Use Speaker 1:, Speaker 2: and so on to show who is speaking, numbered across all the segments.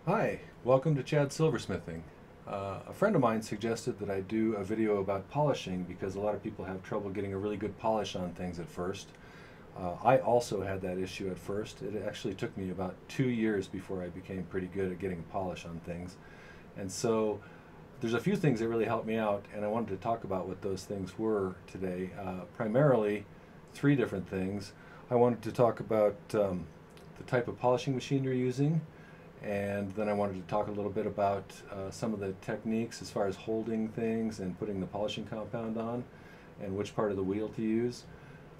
Speaker 1: Hi, welcome to Silversmithing. A friend of mine suggested that I do a video about polishing because a lot of people have trouble getting a really good polish on things at first. I also had that issue at first. It actually took me about 2 years before I became pretty good at getting a polish on things. And so there's a few things that really helped me out, and I wanted to talk about what those things were today. Primarily, three different things. I wanted to talk about the type of polishing machine you're using, and then I wanted to talk a little bit about some of the techniques as far as holding things and putting the polishing compound on, and which part of the wheel to use.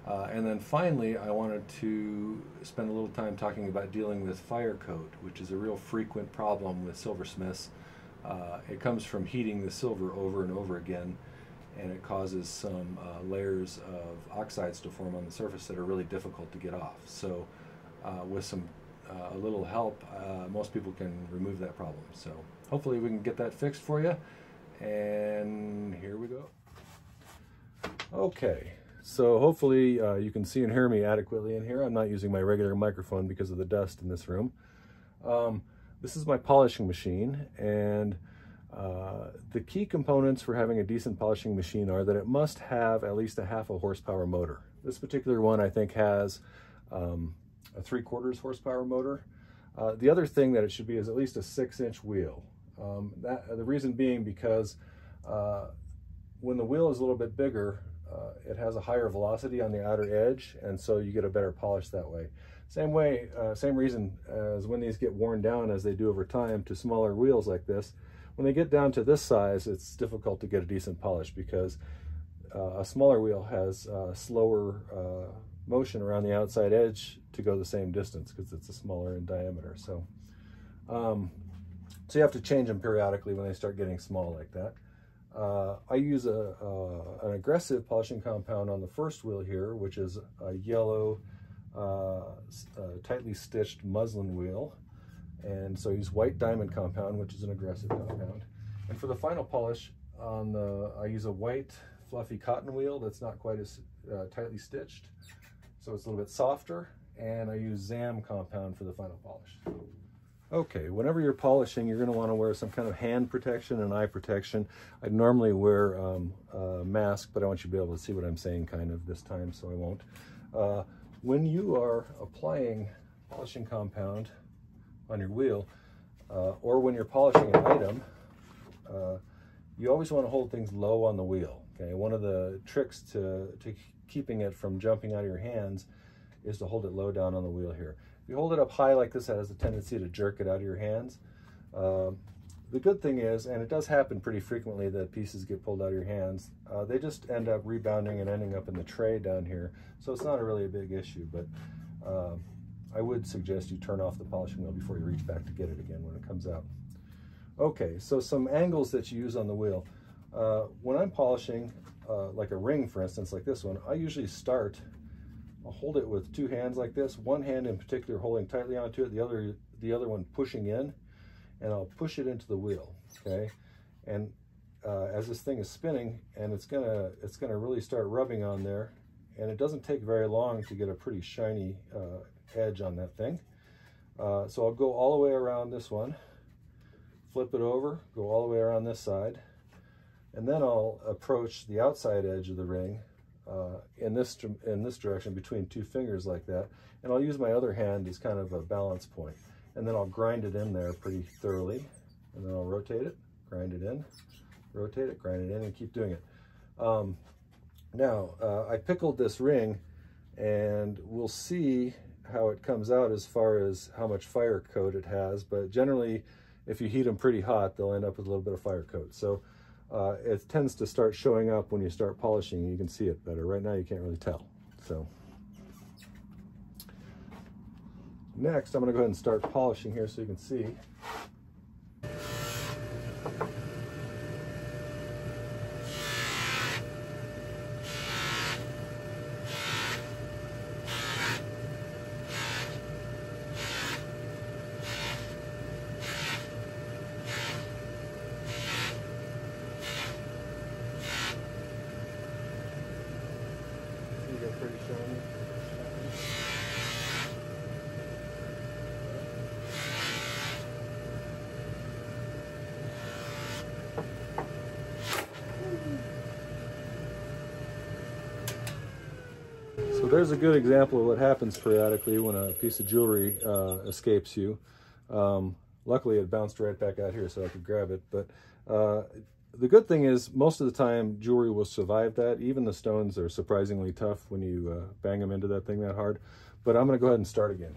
Speaker 1: And then finally, I wanted to spend a little time talking about dealing with fire coat, which is a real frequent problem with silversmiths. It comes from heating the silver over and over again, and it causes some layers of oxides to form on the surface that are really difficult to get off. So with a little help, most people can remove that problem. So hopefully we can get that fixed for you. And here we go. Okay, so hopefully you can see and hear me adequately in here. I'm not using my regular microphone because of the dust in this room. This is my polishing machine, and the key components for having a decent polishing machine are that it must have at least a 1/2 horsepower motor. This particular one I think has a 3/4 horsepower motor. The other thing that it should be is at least a 6-inch wheel. The reason being because when the wheel is a little bit bigger, it has a higher velocity on the outer edge, and so you get a better polish that way. Same reason as when these get worn down as they do over time to smaller wheels like this. When they get down to this size, it's difficult to get a decent polish because a smaller wheel has slower motion around the outside edge to go the same distance because it's a smaller in diameter. So you have to change them periodically when they start getting small like that. I use an aggressive polishing compound on the first wheel here, which is a yellow tightly stitched muslin wheel. And so I use white diamond compound, which is an aggressive compound. And for the final polish, I use a white fluffy cotton wheel that's not quite as tightly stitched. So it's a little bit softer, and I use ZAM compound for the final polish. Okay, whenever you're polishing, you're going to want to wear some kind of hand protection and eye protection. I'd normally wear a mask, but I want you to be able to see what I'm saying kind of this time, so I won't. When you are applying polishing compound on your wheel, or when you're polishing an item, you always want to hold things low on the wheel. Okay, one of the tricks to keeping it from jumping out of your hands is to hold it low down on the wheel here. If you hold it up high like this, it has a tendency to jerk it out of your hands. The good thing is, and it does happen pretty frequently that pieces get pulled out of your hands, they just end up rebounding and ending up in the tray down here. So it's not really a big issue, but I would suggest you turn off the polishing wheel before you reach back to get it again when it comes out. Okay, so some angles that you use on the wheel. When I'm polishing, like a ring, for instance, like this one, I usually I'll hold it with two hands like this, one hand in particular holding tightly onto it, the other one pushing in, and I'll push it into the wheel, okay? And as this thing is spinning, and it's gonna really start rubbing on there, and it doesn't take very long to get a pretty shiny edge on that thing. So I'll go all the way around this one, flip it over, go all the way around this side, and then I'll approach the outside edge of the ring in this direction between two fingers like that, and I'll use my other hand as kind of a balance point, and then I'll grind it in there pretty thoroughly, and then I'll rotate it, grind it in, rotate it, grind it in, and keep doing it. Now I pickled this ring, and we'll see how it comes out as far as how much fire coat it has, but generally if you heat them pretty hot, they'll end up with a little bit of fire coat. So it tends to start showing up when you start polishing. You can see it better. Right now you can't really tell. So next I'm going to go ahead and start polishing here so you can see. Pretty shiny. there's a good example of what happens periodically when a piece of jewelry escapes you. Luckily, it bounced right back out here so I could grab it. But the good thing is, most of the time, jewelry will survive that. Even the stones are surprisingly tough when you bang them into that thing that hard. But I'm going to go ahead and start again.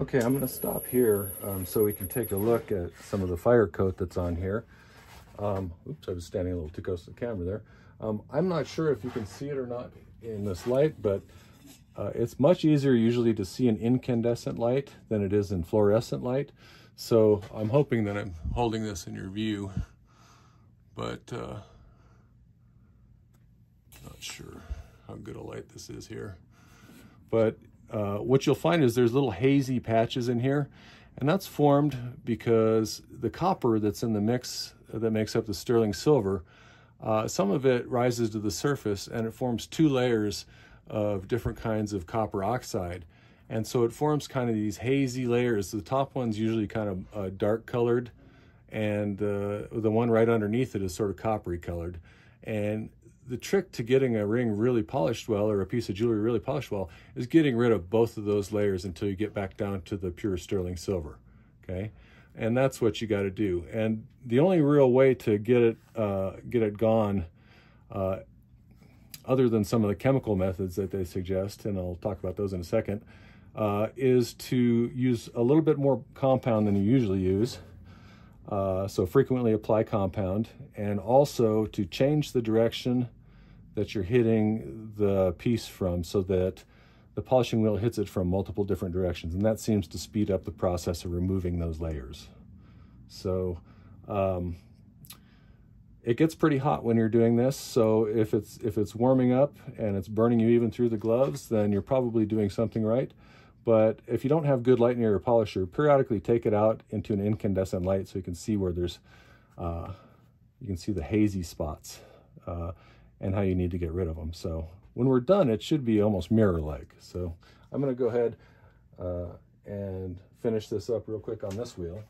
Speaker 1: Okay, I'm going to stop here so we can take a look at some of the fire coat that's on here. Oops, I was standing a little too close to the camera there. I'm not sure if you can see it or not in this light, but it's much easier usually to see an incandescent light than it is in fluorescent light. So I'm hoping that I'm holding this in your view, but not sure how good a light this is here. But what you'll find is there's little hazy patches in here, and that's formed because the copper that's in the mix that makes up the sterling silver, some of it rises to the surface and it forms two layers of different kinds of copper oxide. And so it forms kind of these hazy layers. The top one's usually kind of dark colored, and the one right underneath it is sort of coppery colored. And the trick to getting a ring really polished well, or a piece of jewelry really polished well, is getting rid of both of those layers until you get back down to the pure sterling silver, okay? And that's what you got to do. And the only real way to get it gone, other than some of the chemical methods that they suggest, and I'll talk about those in a second, is to use a little bit more compound than you usually use. So frequently apply compound, and also to change the direction that you're hitting the piece from so that the polishing wheel hits it from multiple different directions, and that seems to speed up the process of removing those layers. So it gets pretty hot when you're doing this, so if it's warming up and it's burning you even through the gloves, then you're probably doing something right. But if you don't have good light near your polisher, periodically take it out into an incandescent light so you can see where there's, you can see the hazy spots and how you need to get rid of them. So when we're done, it should be almost mirror-like. So I'm going to go ahead and finish this up real quick on this wheel.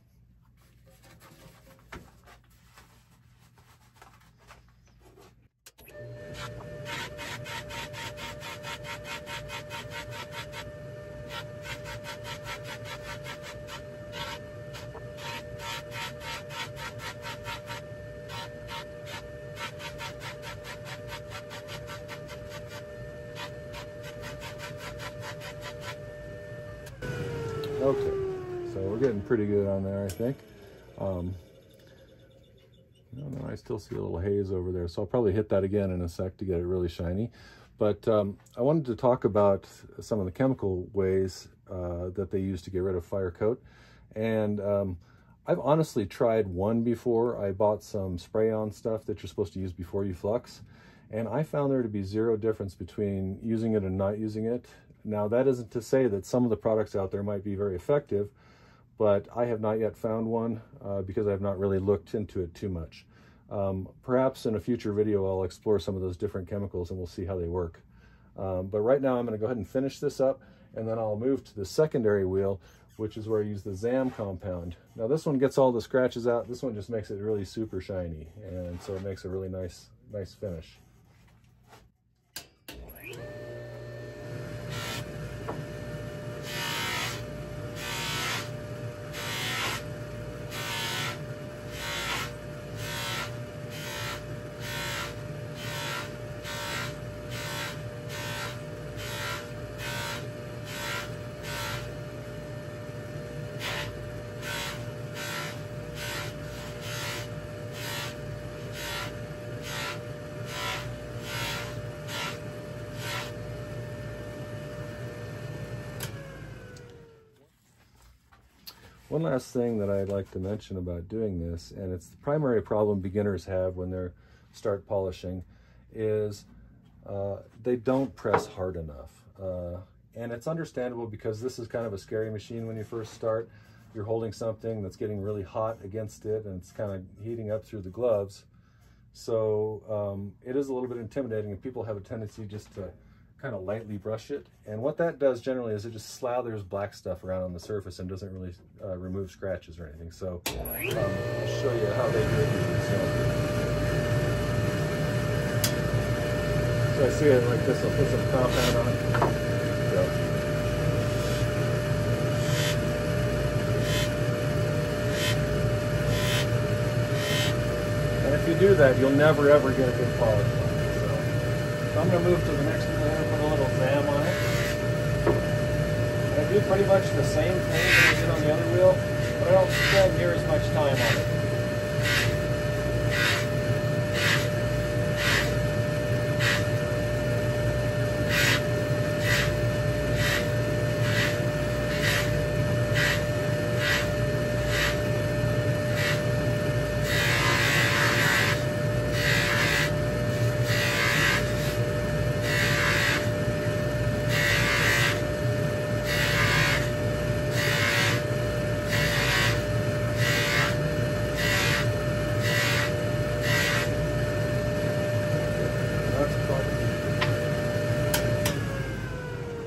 Speaker 1: Okay, so we're getting pretty good on there, I think. I don't know, I still see a little haze over there, so I'll probably hit that again in a sec to get it really shiny. But I wanted to talk about some of the chemical ways that they use to get rid of fire coat. And I've honestly tried one before. I bought some spray-on stuff that you're supposed to use before you flux, and I found there to be zero difference between using it and not using it. Now, that isn't to say that some of the products out there might be very effective, but I have not yet found one because I have not really looked into it too much. Perhaps in a future video, I'll explore some of those different chemicals and we'll see how they work. But right now, I'm going to go ahead and finish this up, and then I'll move to the secondary wheel, which is where I use the ZAM compound. Now this one gets all the scratches out. This one just makes it really super shiny, and so it makes a really nice finish. One last thing that I'd like to mention about doing this, and it's the primary problem beginners have when they start polishing, is they don't press hard enough. And it's understandable because this is kind of a scary machine when you first start. You're holding something that's getting really hot against it and it's kind of heating up through the gloves. So it is a little bit intimidating, and people have a tendency just to kind of lightly brush it, and what that does generally is it just slathers black stuff around on the surface and doesn't really remove scratches or anything. So I'll show you how they do it. So I see it like this. I'll put some compound on it. Go. And if you do that, you'll never ever get a good polish on it. So I'm going to move to the next one. Put a little ZAM on it. And I do pretty much the same thing that I did on the other wheel, but I don't spend near as much time on it.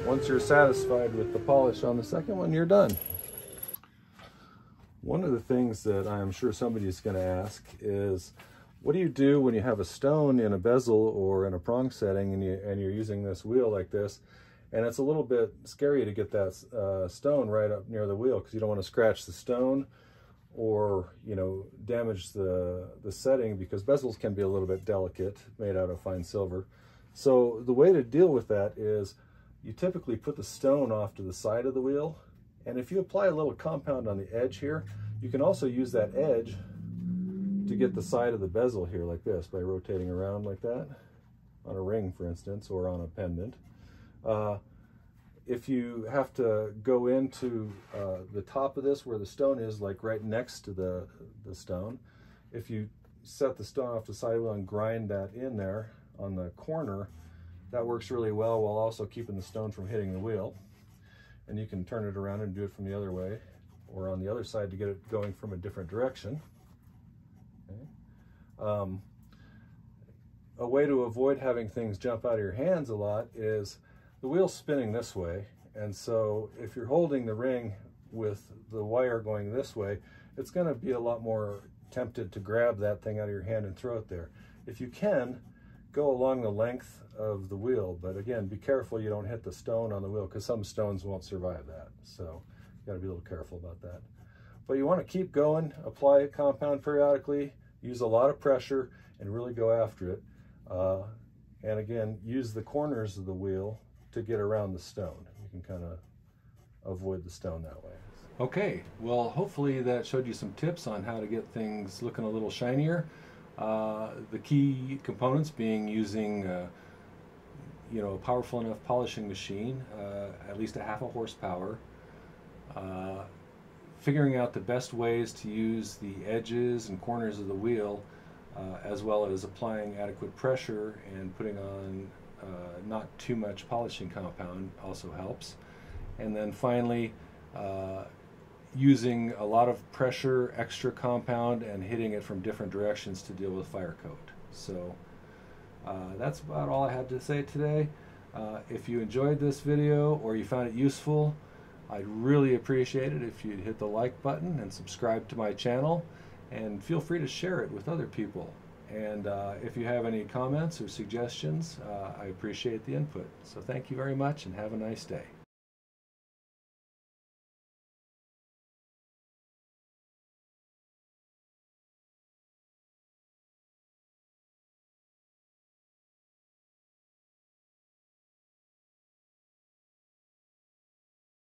Speaker 1: Once you're satisfied with the polish on the second one, you're done. One of the things that I'm sure somebody's going to ask is, what do you do when you have a stone in a bezel or in a prong setting and you're using this wheel like this, and it's a little bit scary to get that stone right up near the wheel because you don't want to scratch the stone or, you know, damage the setting, because bezels can be a little bit delicate, made out of fine silver. So the way to deal with that is you typically put the stone off to the side of the wheel, and if you apply a little compound on the edge here, you can also use that edge to get the side of the bezel here like this by rotating around like that on a ring, for instance, or on a pendant. If you have to go into the top of this where the stone is, like right next to the stone, if you set the stone off the side wheel and grind that in there on the corner, that works really well while also keeping the stone from hitting the wheel. And you can turn it around and do it from the other way or on the other side to get it going from a different direction. Okay. A way to avoid having things jump out of your hands a lot is the wheel's spinning this way, and so if you're holding the ring with the wire going this way, it's going to be a lot more tempted to grab that thing out of your hand and throw it there. If you can, go along the length of the wheel, but again, be careful you don't hit the stone on the wheel, because some stones won't survive that, so you got to be a little careful about that. But you want to keep going, apply a compound periodically, use a lot of pressure, and really go after it. And again, use the corners of the wheel to get around the stone. You can kind of avoid the stone that way. Okay, well, hopefully that showed you some tips on how to get things looking a little shinier. The key components being using you know, a powerful enough polishing machine, at least a half a horsepower, figuring out the best ways to use the edges and corners of the wheel, as well as applying adequate pressure and putting on not too much polishing compound also helps. And then finally, using a lot of pressure, extra compound, and hitting it from different directions to deal with fire coat. So that's about all I had to say today. If you enjoyed this video or you found it useful, I'd really appreciate it if you'd hit the like button and subscribe to my channel, and feel free to share it with other people. And if you have any comments or suggestions, I appreciate the input. So thank you very much and have a nice day.